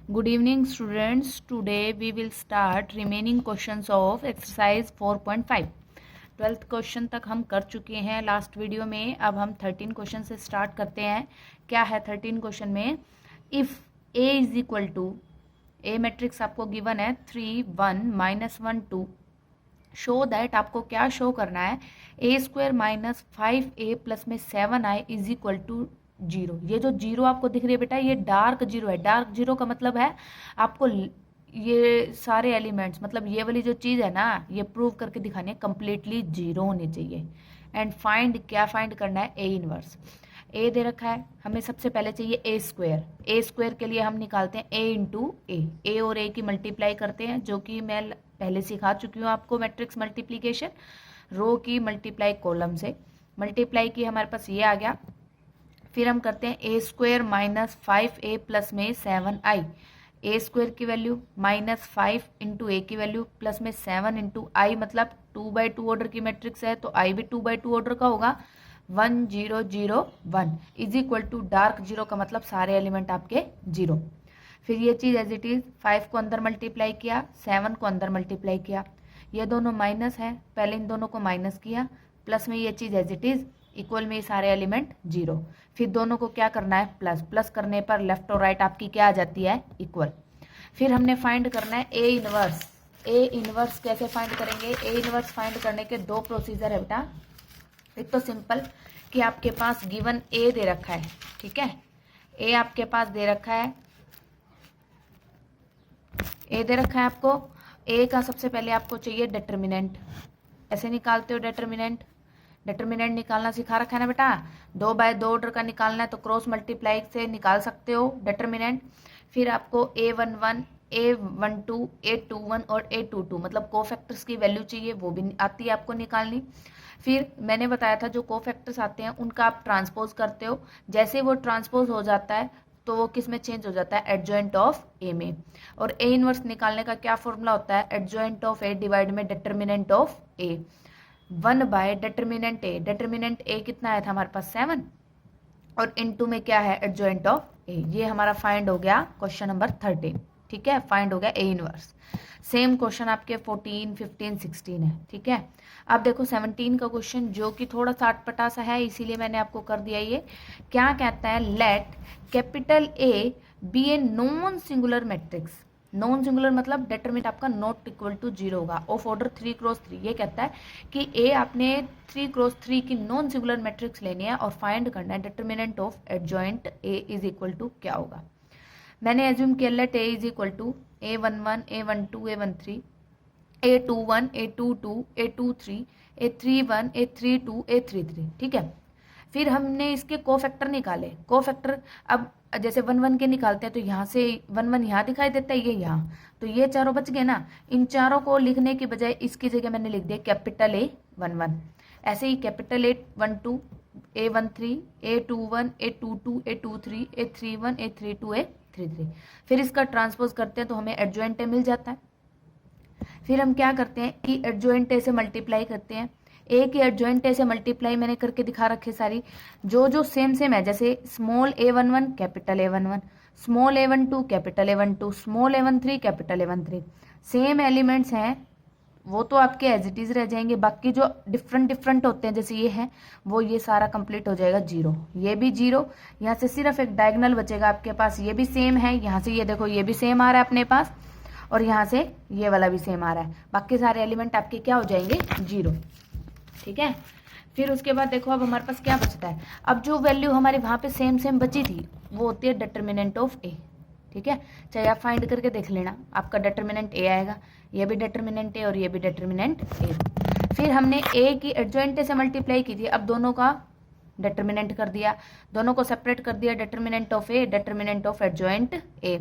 Good evening students. Today we will start remaining questions of exercise 4.5. 12th question तक हम कर चुके हैं लास्ट वीडियो में. अब हम 13 क्वेश्चन से स्टार्ट करते हैं. क्या है 13 क्वेश्चन में? If a is equal to, A matrix आपको गिवन है 3 1 -1 2. शो दैट, आपको क्या शो करना है? ए स्क्वायर माइनस 5a प्लस में 7i इज इक्वल टू 0. ये जो 0 आपको दिख रही है बेटा, ये डार्क 0 है. डार्क 0 का मतलब है आपको ये सारे एलिमेंट्स, मतलब ये वाली जो चीज़ है ना, ये प्रूव करके दिखानी है कंप्लीटली 0 होनी चाहिए. एंड फाइंड, क्या फाइंड करना है? A inverse. ए दे रखा है, हमें सबसे पहले चाहिए ए स्क्वायर. ए स्क्वायर के लिए हम निकालते हैं ए इंटू ए और ए की मल्टीप्लाई करते हैं, जो कि मैं पहले सिखा चुकी हूँ आपको. मैट्रिक्स मल्टीप्लीकेशन, रो की मल्टीप्लाई कॉलम से. मल्टीप्लाई की हमारे पास ये आ गया. फिर हम करते हैं ए स्क्वायर माइनस 5a प्लस में 7i. ए स्क्वायर की वैल्यू माइनस 5 इंटू ए की वैल्यू प्लस में 7 इंटू आई, मतलब 2/2 ऑर्डर की मैट्रिक्स है तो आई भी 2/2 ऑर्डर का होगा. 1 0 0 1 इज इक्वल टू डार्क 0 का मतलब सारे एलिमेंट आपके 0. फिर ये चीज़ एज इट इज़ 5 को अंदर मल्टीप्लाई किया, 7 को अंदर मल्टीप्लाई किया. ये दोनों माइनस है, पहले इन दोनों को माइनस किया, प्लस में ये चीज़ एज इट इज़, इक्वल में सारे एलिमेंट 0. फिर दोनों को क्या करना है? प्लस. प्लस करने पर लेफ्ट और राइट आपकी क्या आ जाती है? इक्वल. फिर हमने फाइंड करना है ए इनवर्स. ए इनवर्स कैसे फाइंड करेंगे? ए इनवर्स फाइंड करने के दो प्रोसीजर है बेटा. एक तो सिंपल कि आपके पास गिवन ए दे रखा है, ठीक है, ए आपके पास दे रखा है, ए दे रखा है आपको. ए का सबसे पहले आपको चाहिए डिटर्मिनेंट. ऐसे निकालते हो डिटर्मिनेंट. डिटर्मिनेंट निकालना सिखा रखा है ना बेटा. 2/2 ऑर्डर का निकालना है तो क्रॉस मल्टीप्लाई से निकाल सकते हो डिटर्मिनेंट. फिर आपको A11, A12, A21 और A22 मतलब कोफैक्टर्स की वैल्यू चाहिए, वो भी आती है आपको निकालनी. फिर मैंने बताया था जो कोफैक्टर्स आते हैं उनका आप ट्रांसपोज करते हो. जैसे वो ट्रांसपोज हो जाता है तो वो किस में चेंज हो जाता है? एडजॉइंट ऑफ ए में. और ए इनवर्स निकालने का क्या फॉर्मूला होता है? एडजॉइंट ऑफ ए डिवाइड में determinant of A. 1 by determinant A. Determinant A कितना आया था हमारे पास? 7. और इनटू में क्या है? Adjoint of A. ये हमारा फाइंड हो गया क्वेश्चन नंबर 13. ठीक है, फाइंड हो गया ए इनवर्स. सेम क्वेश्चन आपके 14, 15, 16 है. ठीक है, अब देखो 17 का क्वेश्चन, जो कि थोड़ा सा अटपटा सा है, इसीलिए मैंने आपको कर दिया. ये क्या कहता है? Let capital A be a non singular matrix. Non singular मतलब डिटरमिनेंट आपका नॉट इक्वल टू 0 होगा, ऑफ ऑर्डर 3x3. ये कहता है कि ए आपने 3x3 की नॉन सिंगुलर मैट्रिक्स लेनी है और फाइंड करना है determinant of adjoint A is equal to क्या होगा. मैंने एज्यूम किया let A is equal to A11, A12, A13, A21, A22, A23, A31, A32, A33. ठीक है. फिर हमने इसके कोफैक्टर निकाले. कोफैक्टर अब जैसे 1 1 के निकालते हैं तो यहाँ से 1 1 यहाँ दिखाई देता है, ये यहाँ, तो ये चारों बच गए ना. इन चारों को लिखने की बजाय इसकी जगह मैंने लिख दिया कैपिटल A11. ऐसे ही capital A12, A13, A21, A22, A23, A31, A32, A33. फिर इसका ट्रांसपोज करते हैं तो हमें एडजॉइंट ए मिल जाता है. फिर हम क्या करते हैं कि एडजॉइंट ए से मल्टीप्लाई करते हैं. ए की एडजॉइंट ए से मल्टीप्लाई मैंने करके दिखा रखे सारी, जो सेम है. जैसे small A11 capital A11, small A12 capital A12, small A13 capital A13. Same elements हैं वो तो आपके एज इट इज रह जाएंगे. बाकी जो डिफरेंट होते हैं जैसे ये है, वो ये सारा कंप्लीट हो जाएगा 0. ये भी 0. यहाँ से सिर्फ एक डायगोनल बचेगा आपके पास. ये भी सेम है, यहाँ से ये देखो ये भी सेम आ रहा है अपने पास, और यहाँ से ये वाला भी सेम आ रहा है. बाकी सारे एलिमेंट आपके क्या हो जाएंगे? 0. ठीक है. फिर उसके बाद देखो अब हमारे पास क्या बचता है. अब जो वैल्यू हमारे वहाँ पे सेम बची थी वो होती है डिटर्मिनेंट ऑफ ए. ठीक है, चाहे आप फाइंड करके देख लेना, आपका डिटर्मिनेंट ए आएगा. ये भी डिटर्मिनेंट ए और ये भी डिटर्मिनेंट ए. फिर हमने ए की एडजॉइंट से मल्टीप्लाई की थी, अब दोनों का डिटर्मिनेंट कर दिया, दोनों को सेपरेट कर दिया. Determinant of A, determinant of adjoint ए.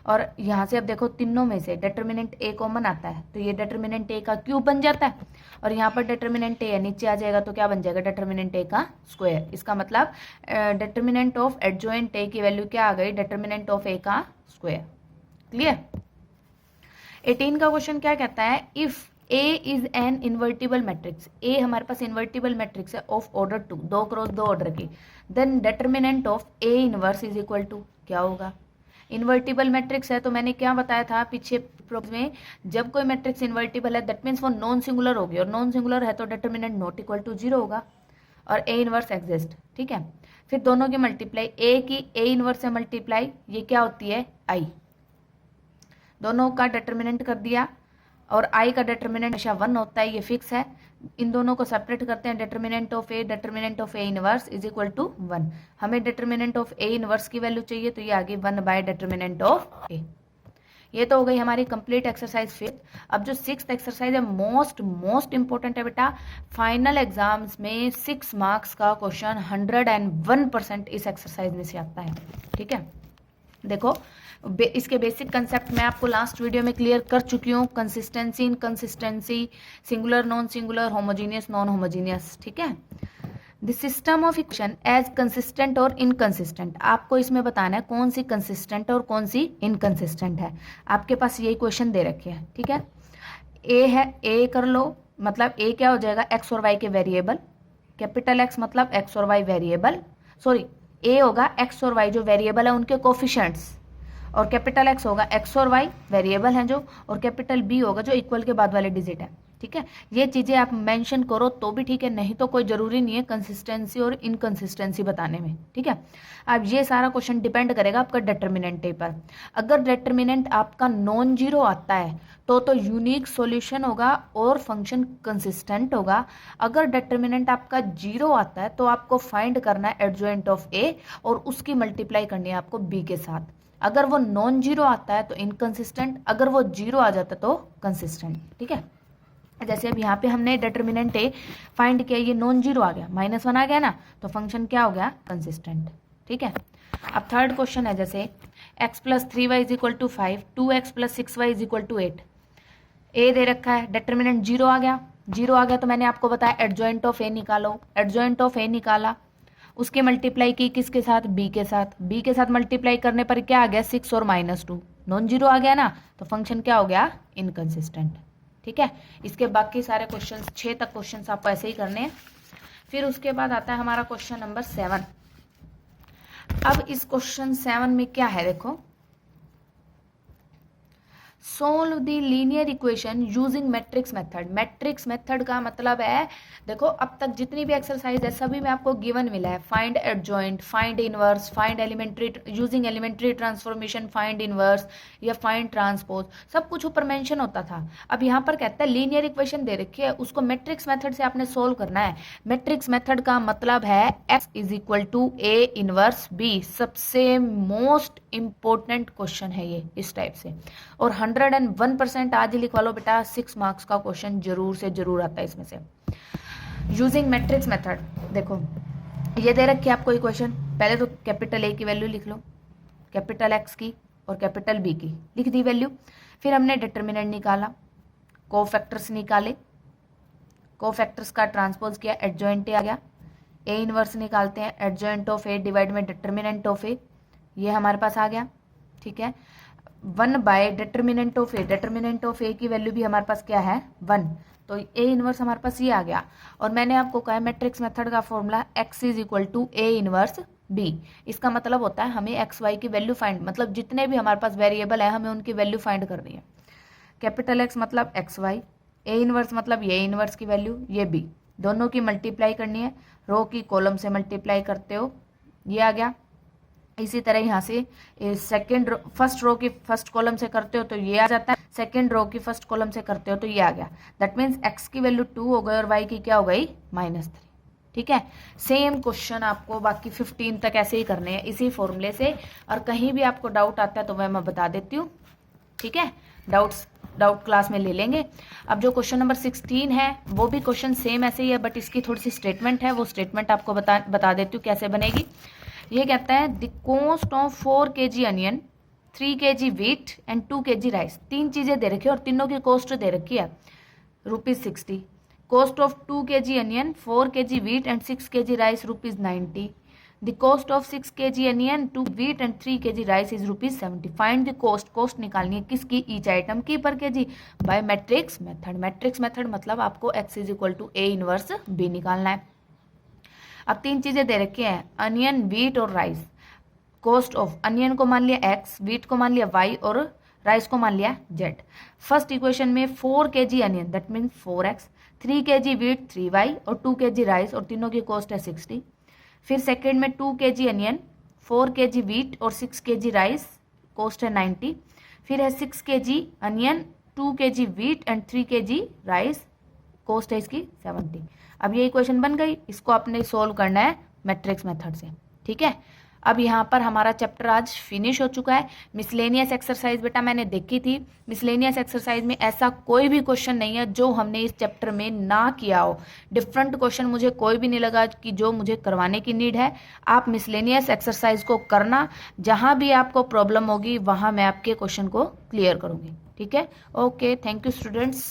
और यहाँ से अब देखो तीनों में से डिटर्मिनेंट ए कॉमन आता है तो ये डिटर्मिनेंट ए का क्यूब बन जाता है. और यहाँ पर डिटर्मिनेंट ए नीचे आ जाएगा तो क्या बन जाएगा? डिटर्मिनेंट ए का स्क्वायर. इसका मतलब डिटर्मिनेंट ऑफ एडजॉइंट ए की वैल्यू क्या आ गई? डिटर्मिनेंट ऑफ ए का स्क्वायर. क्लियर. 18 का क्वेश्चन क्या कहता है? If A is an invertible matrix. A हमारे पास इन्वर्टिबल मैट्रिक्स है ऑफ ऑर्डर 2, 2x2 ऑर्डर की. Then determinant of A inverse is equal to क्या होगा? इन्वर्टिबल मैट्रिक्स है तो मैंने क्या बताया था पीछे में, जब कोई मैट्रिक्स इन्वर्टिबल है दैट मीन्स वो नॉन सिंगुलर होगी, और नॉन सिंगुलर है तो डिटर्मिनेंट नॉट इक्वल टू 0 होगा और ए इनवर्स एग्जिस्ट। ठीक है, फिर दोनों की मल्टीप्लाई, ए की ए इनवर्स से मल्टीप्लाई, ये क्या होती है आई, दोनों का डिटर्मिनेंट कर दिया, और आई का डिटर्मिनेंट हमेशा 1 होता है, ये फिक्स है। इन दोनों को सेपरेट करते हैं, determinant of A inverse is equal to 1। हमें डिटर्मिनेंट ऑफ ए इनवर्स की वैल्यू चाहिए तो ये आ गई 1 बाय डिटर्मिनेंट ऑफ ए। ये तो हो गई हमारी कंप्लीट एक्सरसाइज 5th। अब जो 6th एक्सरसाइज है मोस्ट इंपॉर्टेंट है बेटा, फाइनल एग्जाम्स में 6 मार्क्स का क्वेश्चन 101% इस एक्सरसाइज में से आता है। ठीक है, देखो इसके बेसिक कंसेप्ट मैं आपको लास्ट वीडियो में क्लियर कर चुकी हूँ, consistency, inconsistency, singular non singular, homogeneous non homogeneous. ठीक है, the system of equation as consistent और इनकंसिस्टेंट, आपको इसमें बताना है कौन सी कंसिस्टेंट और कौन सी इनकंसिस्टेंट है। आपके पास यही क्वेश्चन दे रखे हैं। ठीक है, ए है, ए कर लो, मतलब ए क्या हो जाएगा एक्स और वाई के वेरिएबल, कैपिटल एक्स मतलब एक्स और वाई वेरिएबल, सॉरी ए होगा एक्स और वाई जो वेरिएबल है उनके कोफिशिएंट्स, और कैपिटल एक्स होगा एक्स और वाई वेरिएबल हैं जो, और कैपिटल बी होगा जो इक्वल के बाद वाले डिजिट है। ठीक है, ये चीजें आप मेंशन करो तो भी ठीक है, नहीं तो कोई जरूरी नहीं है कंसिस्टेंसी और इनकंसिस्टेंसी बताने में। ठीक है, अब ये सारा क्वेश्चन डिपेंड करेगा आपका डिटर्मिनेंट पर। अगर डिटर्मिनेंट आपका नॉन जीरो आता है तो यूनिक सॉल्यूशन होगा और फंक्शन कंसिस्टेंट होगा। अगर डिटर्मिनेंट आपका जीरो आता है तो आपको फाइंड करना है एडजॉइंट ऑफ ए और उसकी मल्टीप्लाई करनी है आपको बी के साथ। अगर वो नॉन जीरो आता है तो इनकंसिस्टेंट, अगर वो जीरो आ जाता है तो कंसिस्टेंट। ठीक है, जैसे अब यहाँ पे हमने डिटर्मिनेंट ए फाइंड किया, ये नॉन जीरो आ गया, -1 आ गया ना, तो फंक्शन क्या हो गया कंसिस्टेंट। ठीक है, अब थर्ड क्वेश्चन है जैसे x + 3y = 5, 2x + 6y = 8। ए दे रखा है, डिटर्मिनेंट जीरो आ गया, जीरो आ गया तो मैंने आपको बताया एडजॉइंट ऑफ ए निकालो, एडजॉइंट ऑफ ए निकाला, उसकी मल्टीप्लाई की किसके साथ बी के साथ, बी के साथ मल्टीप्लाई करने पर क्या आ गया 6 और -2, नॉन जीरो आ गया ना, तो फंक्शन क्या हो गया इनकंसिस्टेंट। ठीक है, इसके बाकी सारे क्वेश्चंस 6 तक क्वेश्चंस आपको ऐसे ही करने हैं। फिर उसके बाद आता है हमारा क्वेश्चन नंबर 7। अब इस क्वेश्चन 7 में क्या है देखो, solve the linear equation using matrix method. Matrix method का मतलब है, देखो अब तक जितनी भी एक्सरसाइज है सभी में आपको गिवन मिला है, find adjoint, find inverse, find elementary, using elementary transformation, find inverse या फाइंड ट्रांसपोज, सब कुछ ऊपर मेंशन होता था। अब यहाँ पर कहता है लीनियर इक्वेशन दे रखी है, उसको मैट्रिक्स मेथड से आपने सोल्व करना है। मैट्रिक्स मेथड का मतलब है x = A इनवर्स B। सबसे मोस्ट इंपॉर्टेंट क्वेश्चन है ये इस टाइप से, और 101% आज ही लिखवा लो बेटा, 6 मार्क्स का क्वेश्चन जरूर से जरूर आता है इसमें से। यूजिंग मैट्रिक्स मेथड, देखो ये दे रखी है आपको इक्वेशन, पहले तो कैपिटल ए की वैल्यू लिख लो, कैपिटल एक्स की और कैपिटल बी की लिख दी वैल्यू। फिर हमने डिटर्मिनेंट निकाला, कोफैक्टर्स निकाले, कोफैक्टर्स का ट्रांसपोज किया, एडजॉइंट ए आ गया, ए इनवर्स निकालते हैं, एडजॉइंट ऑफ ए डिवाइड में डिटर्मिनेंट ऑफ ए, ये हमारे पास आ गया। ठीक है, 1 by determinant of A, determinant of A की वैल्यू भी हमारे पास क्या है 1, तो ए इनवर्स हमारे पास ये आ गया। और मैंने आपको कहा मैट्रिक्स मेथड का formula x = A inverse B। इसका मतलब होता है हमें एक्स वाई की वैल्यू फाइंड, मतलब जितने भी हमारे पास वेरिएबल है हमें उनकी वैल्यू फाइंड करनी है। कैपिटल एक्स मतलब एक्स वाई, ए इनवर्स मतलब ये इनवर्स की वैल्यू, ये बी, दोनों की मल्टीप्लाई करनी है, रो की कॉलम से मल्टीप्लाई करते हो, ये आ गया। इसी तरह यहाँ से सेकेंड फर्स्ट रो की फर्स्ट कॉलम से करते हो तो ये आ जाता है, सेकेंड रो की फर्स्ट कॉलम से करते हो तो ये आ गया। दैट मीन्स एक्स की वैल्यू 2 हो गई और वाई की क्या हो गई -3। ठीक है, सेम क्वेश्चन आपको बाकी 15 तक ऐसे ही करने हैं इसी फॉर्मूले से, और कहीं भी आपको डाउट आता है तो मैं बता देती हूँ। ठीक है, डाउट क्लास में ले लेंगे। अब जो क्वेश्चन नंबर 16 है वो भी क्वेश्चन सेम ऐसे ही है, बट इसकी थोड़ी सी स्टेटमेंट है, वो स्टेटमेंट आपको बता देती हूँ कैसे बनेगी। ये कहता है the cost of 4 kg onion, 3 kg wheat and 2 kg rice. 3 चीजें दे रखी है और तीनों की कॉस्ट दे रखी है ₹60। Cost of 2 kg onion, 4 kg wheat and 6 kg rice ₹90। The cost of 6 kg onion, 2 wheat and 3 kg rice is ₹70। Find the cost, cost निकालनी है किसकी, ईच आइटम की पर kg by matrix method. Matrix method मतलब आपको x = A inverse B निकालना है। अब 3 चीजें दे रखी हैं, अनियन, वीट और राइस। कॉस्ट ऑफ अनियन को मान लिया x, वीट को मान लिया y और राइस को मान लिया z। फर्स्ट इक्वेशन में 4 kg onion that means 4x, 3 kg wheat 3y और 2 kg राइस और तीनों की कॉस्ट है 60। फिर सेकेंड में 2 kg अनियन, 4 kg वीट और 6 kg राइस, कॉस्ट है 90। फिर है 6 kg onion, 2 kg wheat and 3 kg rice, cost है इसकी 70। अब ये इक्वेशन बन गई, इसको आपने सोल्व करना है मैट्रिक्स मेथड से, ठीक है। अब यहाँ पर हमारा चैप्टर आज फिनिश हो चुका है। मिसलेनियस एक्सरसाइज बेटा मैंने देखी थी, मिसलेनियस एक्सरसाइज में ऐसा कोई भी क्वेश्चन नहीं है जो हमने इस चैप्टर में ना किया हो। डिफरेंट क्वेश्चन मुझे कोई भी नहीं लगा कि जो मुझे करवाने की नीड है। आप मिसलेनियस एक्सरसाइज को करना, जहाँ भी आपको प्रॉब्लम होगी वहाँ मैं आपके क्वेश्चन को क्लियर करूँगी, ठीक है। Okay, thank you students.